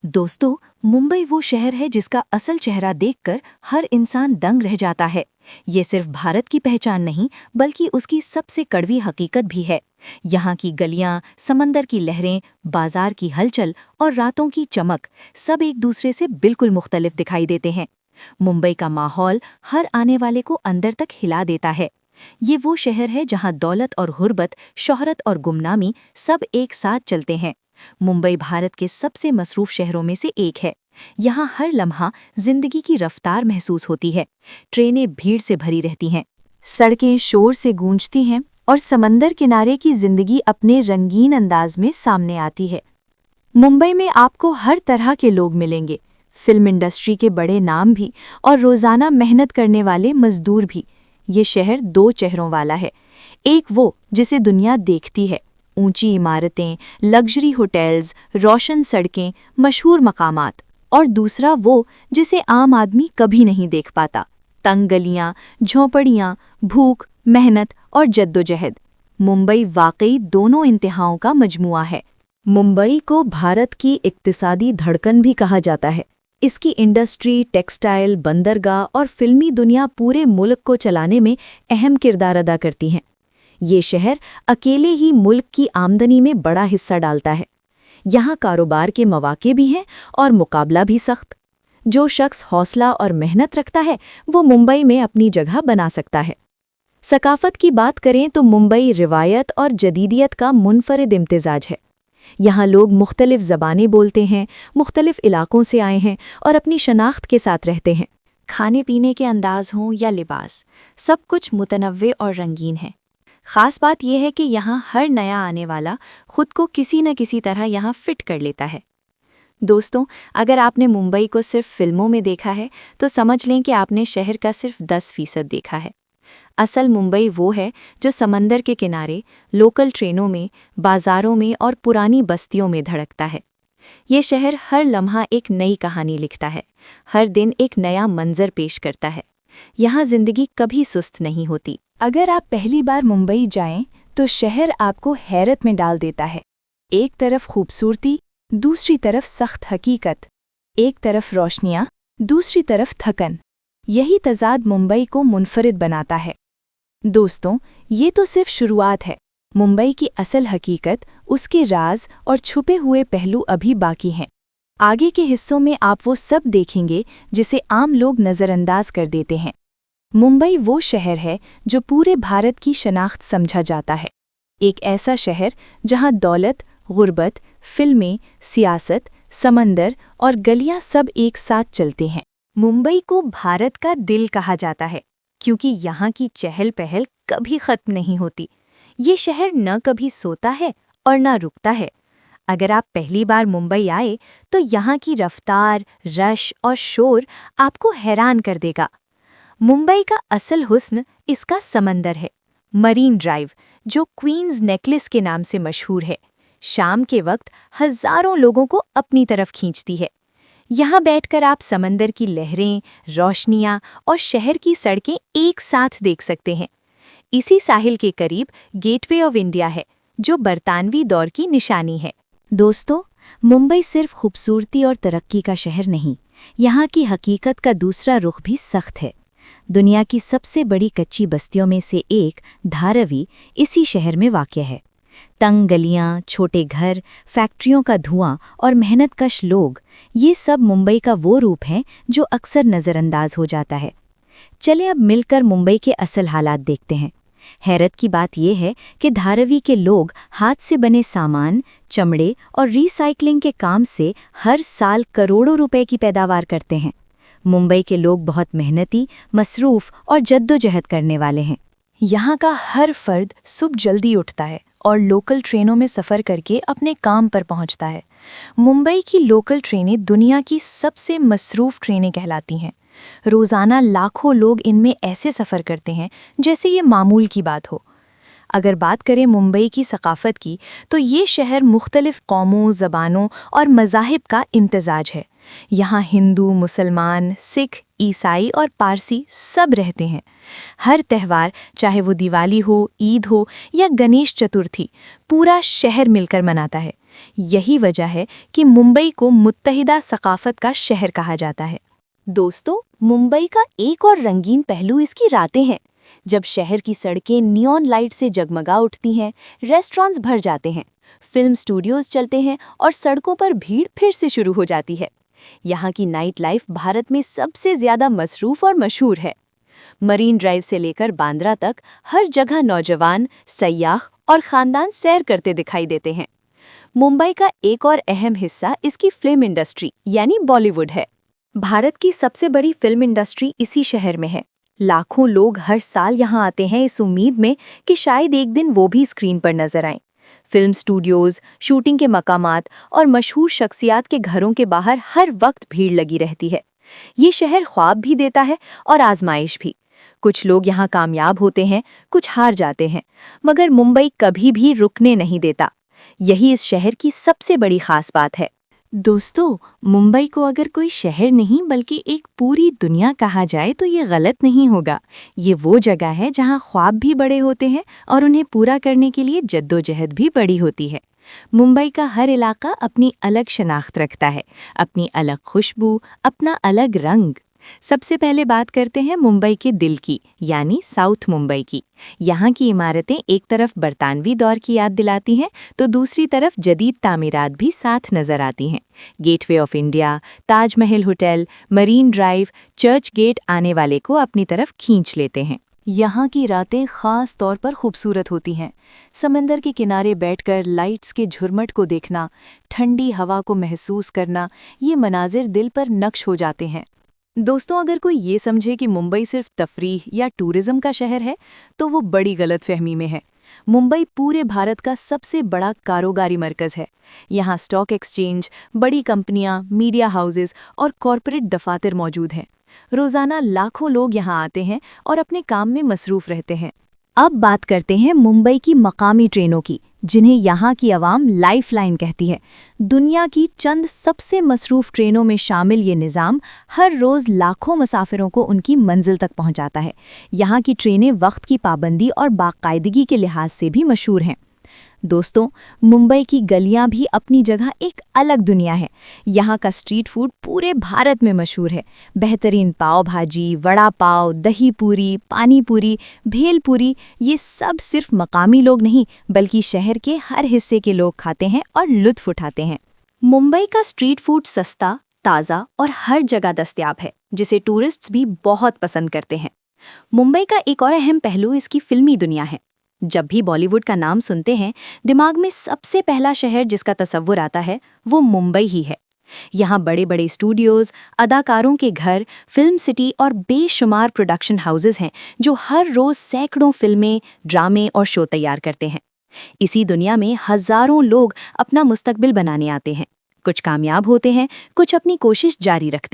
दोस्तों, मुंबई वो शहर है जिसका असल चेहरा देखकर हर इंसान दंग रह जाता है। ये सिर्फ भारत की पहचान नहीं, बल्कि उसकी सबसे कड़वी हकीकत भी है। यहाँ की गलियाँ, समंदर की लहरें, बाजार की हलचल और रातों की चमक सब एक दूसरे से बिल्कुल मुख्तलिफ दिखाई देते हैं। मुंबई का माहौल हर आने वाले को अंदर तक हिला देता है। ये वो शहर है जहाँ दौलत और गुर्बत, शोहरत और गुमनामी सब एक साथ चलते हैं। मुंबई भारत के सबसे मसरूफ शहरों में से एक है। यहाँ हर लम्हा जिंदगी की रफ्तार महसूस होती है। ट्रेनें भीड़ से भरी रहती हैं, सड़कें शोर से गूंजती हैं और समंदर किनारे की जिंदगी अपने रंगीन अंदाज में सामने आती है। मुंबई में आपको हर तरह के लोग मिलेंगे, फिल्म इंडस्ट्री के बड़े नाम भी और रोजाना मेहनत करने वाले मजदूर भी। ये शहर दो चेहरों वाला है। एक वो जिसे दुनिया देखती है, ऊंची इमारतें, लग्जरी होटल्स, रोशन सड़कें, मशहूर मकामात, और दूसरा वो जिसे आम आदमी कभी नहीं देख पाता, तंग गलियां, झोंपड़ियां, भूख, मेहनत और जद्दोजहद। मुंबई वाकई दोनों इंतहाओं का मजमुआ है। मुंबई को भारत की इक्तिसादी धड़कन भी कहा जाता है। इसकी इंडस्ट्री, टेक्सटाइल, बंदरगाह और फिल्मी दुनिया पूरे मुल्क को चलाने में अहम किरदार अदा करती हैं। ये शहर अकेले ही मुल्क की आमदनी में बड़ा हिस्सा डालता है। यहाँ कारोबार के मौके भी हैं और मुकाबला भी सख्त। जो शख्स हौसला और मेहनत रखता है वो मुंबई में अपनी जगह बना सकता है। सकाफत की बात करें तो मुंबई रिवायत और जदीदियत का मुनफरिद इम्तिजाज है। यहाँ लोग मुख्तलिफ ज़बानें बोलते हैं, मुख्तलिफ इलाकों से आए हैं और अपनी शनाख्त के साथ रहते हैं। खाने पीने के अंदाज हों या लिबास, सब कुछ मुतनव्वे और रंगीन है। ख़ास बात यह है कि यहाँ हर नया आने वाला खुद को किसी न किसी तरह यहाँ फिट कर लेता है। दोस्तों, अगर आपने मुंबई को सिर्फ फिल्मों में देखा है तो समझ लें कि आपने शहर का सिर्फ 10% देखा है। असल मुंबई वो है जो समंदर के किनारे, लोकल ट्रेनों में, बाज़ारों में और पुरानी बस्तियों में धड़कता है। ये शहर हर लम्हा एक नई कहानी लिखता है, हर दिन एक नया मंजर पेश करता है। यहाँ जिंदगी कभी सुस्त नहीं होती। अगर आप पहली बार मुंबई जाएं तो शहर आपको हैरत में डाल देता है। एक तरफ खूबसूरती, दूसरी तरफ सख्त हकीकत, एक तरफ रोशनियां, दूसरी तरफ थकन। यही तज़ाद मुंबई को मुनफरिद बनाता है। दोस्तों, ये तो सिर्फ शुरुआत है। मुंबई की असल हकीकत, उसके राज और छुपे हुए पहलू अभी बाकी हैं। आगे के हिस्सों में आप वो सब देखेंगे जिसे आम लोग नज़रअंदाज कर देते हैं। मुंबई वो शहर है जो पूरे भारत की शनाख्त समझा जाता है। एक ऐसा शहर जहां दौलत, गुर्बत, फिल्में, सियासत, समंदर और गलियां सब एक साथ चलते हैं। मुंबई को भारत का दिल कहा जाता है क्योंकि यहाँ की चहल पहल कभी खत्म नहीं होती। ये शहर न कभी सोता है और न रुकता है। अगर आप पहली बार मुंबई आए तो यहाँ की रफ्तार, रश और शोर आपको हैरान कर देगा। मुंबई का असल हुस्न इसका समंदर है। मरीन ड्राइव, जो क्वींस नेकलेस के नाम से मशहूर है, शाम के वक्त हजारों लोगों को अपनी तरफ खींचती है। यहाँ बैठकर आप समंदर की लहरें, रोशनियाँ और शहर की सड़कें एक साथ देख सकते हैं। इसी साहिल के करीब गेटवे ऑफ इंडिया है, जो बरतानवी दौर की निशानी है। दोस्तों, मुंबई सिर्फ खूबसूरती और तरक्की का शहर नहीं, यहाँ की हकीकत का दूसरा रुख भी सख्त है। दुनिया की सबसे बड़ी कच्ची बस्तियों में से एक धारावी इसी शहर में वाक़ है। तंग गलियां, छोटे घर, फैक्ट्रियों का धुआं और मेहनतकश लोग, ये सब मुंबई का वो रूप है जो अक्सर नज़रअंदाज हो जाता है। चलें अब मिलकर मुंबई के असल हालात देखते हैं। हैरत की बात यह है कि धारावी के लोग हाथ से बने सामान, चमड़े और रिसाइकलिंग के काम से हर साल करोड़ों रुपए की पैदावार करते हैं। मुंबई के लोग बहुत मेहनती, मसरूफ़ और जद्दोजहद करने वाले हैं। यहाँ का हर फर्द सुबह जल्दी उठता है और लोकल ट्रेनों में सफ़र करके अपने काम पर पहुँचता है। मुंबई की लोकल ट्रेनें दुनिया की सबसे मसरूफ़ ट्रेनें कहलाती हैं। रोज़ाना लाखों लोग इनमें ऐसे सफ़र करते हैं जैसे ये मामूल की बात हो। अगर बात करें मुंबई की सकाफ़त की तो ये शहर मुख्तलिफ़ कौमों, ज़बानों और मज़ाहिब का इम्तिजाज है। यहाँ हिंदू, मुसलमान, सिख, ईसाई और पारसी सब रहते हैं। हर त्यौहार, चाहे वो दिवाली हो, ईद हो या गणेश चतुर्थी, पूरा शहर मिलकर मनाता है। यही वजह है कि मुंबई को मुत्तहिदा सकाफत का शहर कहा जाता है। दोस्तों, मुंबई का एक और रंगीन पहलू इसकी रातें हैं। जब शहर की सड़कें नियॉन लाइट से जगमगा उठती हैं, रेस्टोरेंट्स भर जाते हैं, फिल्म स्टूडियोज चलते हैं और सड़कों पर भीड़ फिर से शुरू हो जाती है। यहाँ की नाइट लाइफ भारत में सबसे ज्यादा मसरूफ और मशहूर है। मरीन ड्राइव से लेकर बांद्रा तक हर जगह नौजवान, सयाह और खानदान सैर करते दिखाई देते हैं। मुंबई का एक और अहम हिस्सा इसकी फिल्म इंडस्ट्री यानी बॉलीवुड है। भारत की सबसे बड़ी फिल्म इंडस्ट्री इसी शहर में है। लाखों लोग हर साल यहाँ आते हैं इस उम्मीद में कि शायद एक दिन वो भी स्क्रीन पर नजर आएं। फिल्म स्टूडियोज, शूटिंग के मकामात और मशहूर शख्सियात के घरों के बाहर हर वक्त भीड़ लगी रहती है। ये शहर ख्वाब भी देता है और आजमाइश भी। कुछ लोग यहाँ कामयाब होते हैं, कुछ हार जाते हैं, मगर मुंबई कभी भी रुकने नहीं देता। यही इस शहर की सबसे बड़ी खास बात है। दोस्तों, मुंबई को अगर कोई शहर नहीं बल्कि एक पूरी दुनिया कहा जाए तो ये गलत नहीं होगा। ये वो जगह है जहाँ ख्वाब भी बड़े होते हैं और उन्हें पूरा करने के लिए जद्दोजहद भी बड़ी होती है। मुंबई का हर इलाका अपनी अलग शनाख्त रखता है, अपनी अलग खुशबू, अपना अलग रंग। सबसे पहले बात करते हैं मुंबई के दिल की, यानी साउथ मुंबई की। यहाँ की इमारतें एक तरफ बरतानवी दौर की याद दिलाती हैं तो दूसरी तरफ जदीद तामीरात भी साथ नजर आती हैं। Gateway of India, Taj Mahal hotel, marine drive, church gate आने वाले को अपनी तरफ खींच लेते हैं। यहाँ की रातें ख़ास तौर पर खूबसूरत होती हैं। समंदर के किनारे बैठकर लाइट्स के झुरमट को देखना, ठंडी हवा को महसूस करना, ये मनाजिर दिल पर नक्श हो जाते हैं। दोस्तों, अगर कोई ये समझे कि मुंबई सिर्फ तफरीह या टूरिज्म का शहर है तो वो बड़ी गलतफहमी में है। मुंबई पूरे भारत का सबसे बड़ा कारोबारी मरकज़ है। यहाँ स्टॉक एक्सचेंज, बड़ी कंपनियां, मीडिया हाउसेस और कॉरपोरेट दफातर मौजूद हैं। रोज़ाना लाखों लोग यहाँ आते हैं और अपने काम में मसरूफ़ रहते हैं। अब बात करते हैं मुंबई की मकामी ट्रेनों की, जिन्हें यहाँ की आवाम लाइफलाइन कहती है। दुनिया की चंद सबसे मसरूफ़ ट्रेनों में शामिल ये निज़ाम हर रोज़ लाखों मुसाफिरों को उनकी मंजिल तक पहुँचाता है। यहाँ की ट्रेनें वक्त की पाबंदी और बाकायदगी के लिहाज से भी मशहूर हैं। दोस्तों, मुंबई की गलियां भी अपनी जगह एक अलग दुनिया है। यहाँ का स्ट्रीट फूड पूरे भारत में मशहूर है। बेहतरीन पाव भाजी, वड़ा पाव, दही पूरी, पानी पूरी, भेल पूरी, ये सब सिर्फ मकामी लोग नहीं बल्कि शहर के हर हिस्से के लोग खाते हैं और लुत्फ उठाते हैं। मुंबई का स्ट्रीट फूड सस्ता, ताज़ा और हर जगह दस्तयाब है, जिसे टूरिस्ट्स भी बहुत पसंद करते हैं। मुंबई का एक और अहम पहलू इसकी फिल्मी दुनिया है। जब भी बॉलीवुड का नाम सुनते हैं, दिमाग में सबसे पहला शहर जिसका तसव्वुर आता है वो मुंबई ही है। यहाँ बड़े बड़े स्टूडियोज़, अदाकारों के घर, फिल्म सिटी और बेशुमार प्रोडक्शन हाउसेस हैं जो हर रोज़ सैकड़ों फिल्में, ड्रामे और शो तैयार करते हैं। इसी दुनिया में हज़ारों लोग अपना मुस्तकबिल बनाने आते हैं। कुछ कामयाब होते हैं, कुछ अपनी कोशिश जारी रखते हैं।